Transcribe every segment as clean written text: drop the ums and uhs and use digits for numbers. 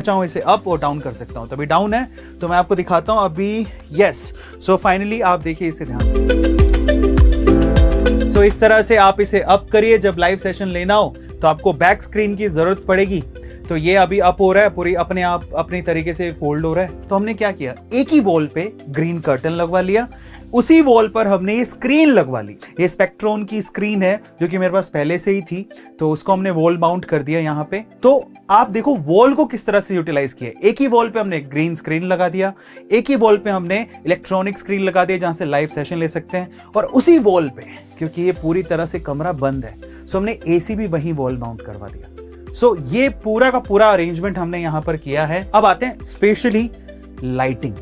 चाहूँ इसे अप और डाउन कर सकता हूँ। तो अभी डाउन है तो मैं आपको दिखाता हूँ अभी। यस, सो फाइनली आप देखिए इसे ध्यान से। सो इस तरह से आप इसे अप करिए। जब लाइव सेशन लेना हो तो आपको बैक स्क्रीन की जरूरत पड़ेगी। तो ये अभी अप हो रहा है, पूरी अपने आप अपनी तरीके से फोल्ड हो रहा है। तो हमने क्या किया, एक ही वॉल पे ग्रीन कर्टन लगवा लिया, उसी वॉल पर हमने ये स्क्रीन लगवा ली। ये स्पेक्ट्रॉन की स्क्रीन है जो कि मेरे पास पहले से ही थी, तो उसको हमने वॉल माउंट कर दिया यहाँ पे। तो आप देखो वॉल को किस तरह से यूटिलाइज किया। एक ही वॉल पे हमने ग्रीन स्क्रीन लगा दिया, एक ही वॉल पे हमने इलेक्ट्रॉनिक स्क्रीन लगा दिया जहां से लाइव सेशन ले सकते हैं, और उसी वॉल पे, क्योंकि ये पूरी तरह से कमरा बंद है, सो हमने एसी भी वही वॉल माउंट करवा दिया। सो ये पूरा का पूरा अरेंजमेंट हमने यहां पर किया है। अब आते हैं स्पेशली लाइटिंग,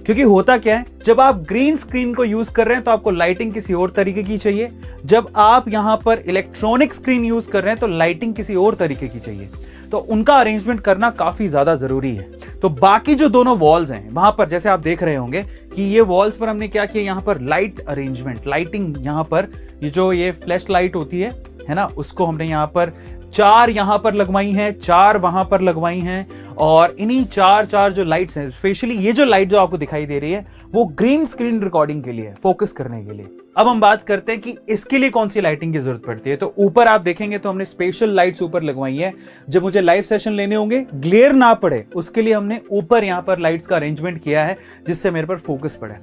क्योंकि होता क्या है, जब आप ग्रीन स्क्रीन को यूज कर रहे हैं तो आपको लाइटिंग किसी और तरीके की चाहिए। जब आप यहां पर इलेक्ट्रॉनिक स्क्रीन यूज कर रहे हैं तो लाइटिंग किसी और तरीके की चाहिए। तो उनका अरेंजमेंट करना काफी ज्यादा जरूरी है। तो बाकी जो दोनों वॉल्स हैं वहां पर, जैसे आप देख रहे होंगे कि ये वॉल्स पर हमने क्या किया, यहां पर लाइट अरेंजमेंट, लाइटिंग यहां पर ये जो ये फ्लैश लाइट होती है ना, उसको हमने यहां पर 4 यहां पर लगवाई हैं, 4 वहां पर लगवाई हैं। और इन्हीं 4 जो लाइट्स हैं, स्पेशली ये जो लाइट जो आपको दिखाई दे रही है वो ग्रीन स्क्रीन रिकॉर्डिंग के लिए, फोकस करने के लिए। अब हम बात करते हैं कि इसके लिए कौन सी लाइटिंग की जरूरत पड़ती है। तो ऊपर आप देखेंगे तो हमने स्पेशल लाइट्स ऊपर लगवाई है। जब मुझे लाइव सेशन लेने होंगे, ग्लेयर ना पड़े, उसके लिए हमने ऊपर यहां पर लाइट्स का अरेंजमेंट किया है जिससे मेरे पर फोकस पड़े।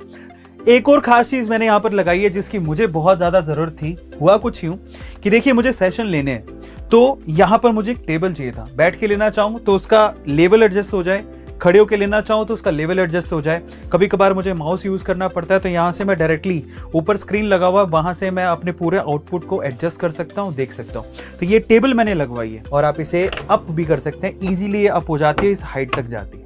एक और खास चीज मैंने यहां पर लगाई है जिसकी मुझे बहुत ज्यादा जरूरत थी। हुआ कुछ यूं कि देखिए, मुझे सेशन लेने हैं तो यहां पर मुझे एक टेबल चाहिए था। बैठ के लेना चाहूं तो उसका लेवल एडजस्ट हो जाए, खड़े होकर लेना चाहूं तो उसका लेवल एडजस्ट हो जाए। कभी कभार मुझे माउस यूज करना पड़ता है तो यहां से मैं डायरेक्टली, ऊपर स्क्रीन लगा हुआ, वहां से मैं अपने पूरे आउटपुट को एडजस्ट कर सकता हूं, देख सकता हूं। तो ये टेबल मैंने लगवाई है और आप इसे अप भी कर सकते हैं। इजीली ये अप हो जाती है, इस हाइट तक जाती है।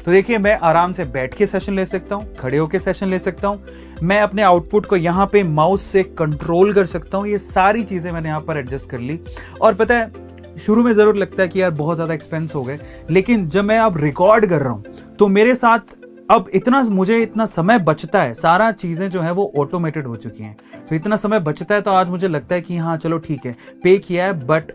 तो देखिए, मैं आराम से बैठ के सेशन ले सकता हूं, खड़े होकर सेशन ले सकता हूं। मैं अपने आउटपुट को यहां पे माउस से कंट्रोल कर सकता हूं। ये सारी चीजें मैंने यहां पर एडजस्ट कर ली। और पता है, शुरू में जरूर लगता है कि यार बहुत ज्यादा एक्सपेंस हो गए, लेकिन जब मैं अब रिकॉर्ड कर रहा हूं तो मेरे साथ अब मुझे इतना समय बचता है। सारा चीजें जो है वो ऑटोमेटेड हो चुकी हैं, तो इतना समय बचता है। तो आज मुझे लगता है कि हाँ चलो ठीक है, पे किया है बट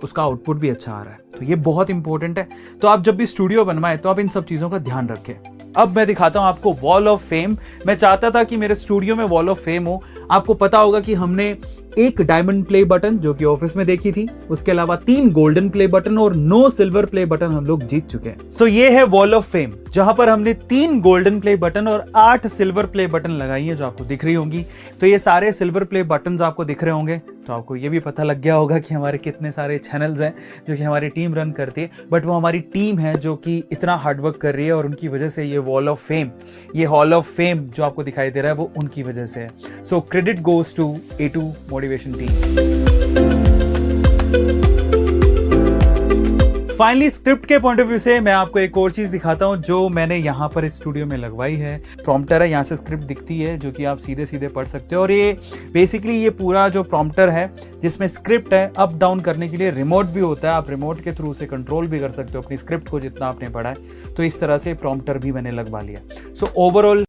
उसका आउटपुट भी अच्छा आ रहा है। तो ये बहुत इंपॉर्टेंट है। तो आप जब भी स्टूडियो बनवाएं तो आप इन सब चीजों का ध्यान रखें। अब मैं दिखाता हूं आपको वॉल ऑफ फेम। मैं चाहता था कि मेरे स्टूडियो में वॉल ऑफ फेम हो। आपको पता होगा कि हमने एक डायमंड प्ले बटन जो कि ऑफिस में देखी थी, उसके अलावा 3 गोल्डन प्ले बटन और 9 सिल्वर प्ले बटन हम लोग जीत चुके हैं। तो ये है वॉल ऑफ फेम, जहां पर हमने 3 गोल्डन प्ले बटन और 8 सिल्वर प्ले बटन लगाई है जो आपको दिख रही होंगी। तो ये सारे सिल्वर प्ले बटन आपको दिख रहे होंगे तो आपको ये भी पता लग गया होगा कि हमारे कितने सारे चैनल्स हैं जो कि हमारी टीम रन करती है। बट वो हमारी टीम है जो कि इतना हार्डवर्क कर रही है और उनकी वजह से ये वॉल ऑफ फेम, ये हॉल ऑफ फेम जो आपको दिखाई दे रहा है वो उनकी वजह से है। So credit goes to A2 motivation team. Finally script के पॉइंट ऑफ व्यू से मैं आपको एक और चीज दिखाता हूं जो मैंने यहां पर इस स्टूडियो में लगवाई है। प्रॉम्प्टर है, यहां से स्क्रिप्ट दिखती है जो कि आप सीधे सीधे पढ़ सकते हो। और ये बेसिकली ये पूरा जो प्रॉम्प्टर है जिसमें स्क्रिप्ट है, अप डाउन करने के लिए रिमोट भी होता है। आप रिमोट के थ्रू से कंट्रोल भी कर सकते हो अपनी स्क्रिप्ट को जितना आपने पढ़ा है। तो इस तरह से प्रॉम्प्टर भी मैंने लगवा लिया। So overall